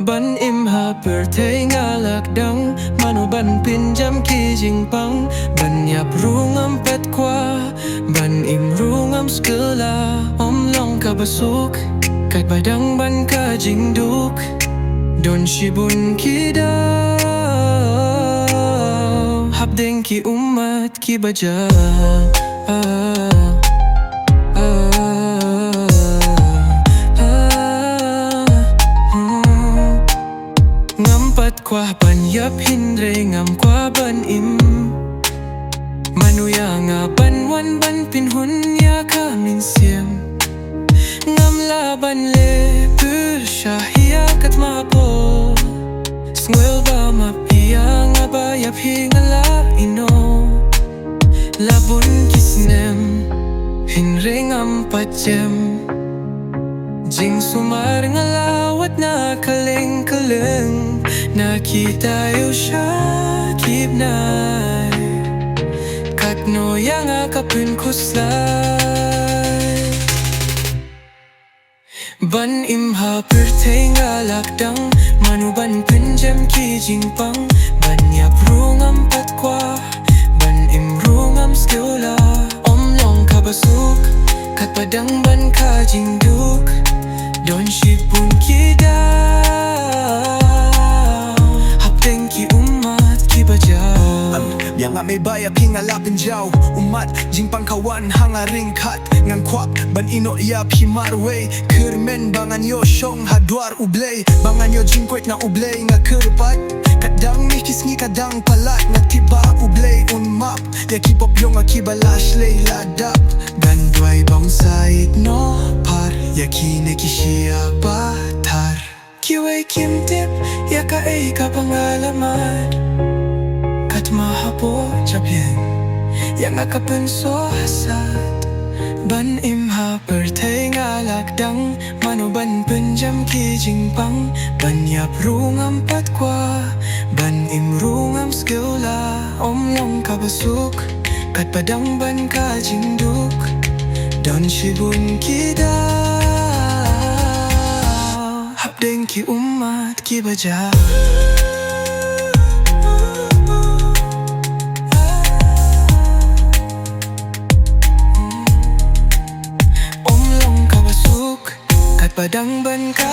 Ban im ha pyrthei ngalak dang Mano ban pinjam ki jing pang Ban yap rungam pet kwah Ban im rungam skela long kaba Katba dang ban ka jingduk Don shibun kdang Hapdeng ki ummat kiba Ngam kwah ban yap hynrei ngam kwah ban im Mano ya nga ban wan ban pin hun ya kamin siam Ngam la ban le pyrthei Katba sngew ba mapia nga ba yap hingala ino Labun kisnem hynrei ngam patjem Jing sumar ngalawat na kaleng-kaleng Nakita yu siya kibnay Katno yang akapin kuslay Ban im ha pyrthei ngalak dang Mano ban pinjam ki jing pang Ban yap rungam pet kwah Ban im rungam skela long kaba Katba dang ban ka jingduk Don shibun Hapdeng ki ummat kiba Yang may bayap hingalapin jaw Umat jing pangkawan hangaring kat Ngang kwah ban ino yap hynrei Kermen bangan yo syong hadwar ublay Bangan yo jing kwek na ublay nga kerpat Kadang mikis ngi kadang palat nga kiba ublay unmap Ya kipop yo nga kiba lashlay ladap Gandway bang sait no par Ya kine kishiya batar Kiway kimtip ya ka ay kapangalaman Mahapo jabyen yang akapin so hasad Ban im ha pyrthei ngalak dang Mano ban pinjam ki jing pang Ban yap rungam pet kwah Ban im rungam skela long kaba Katba dang ban ka jingduk Don shibun Hapdeng ki ummat kiba Katba dang ban ka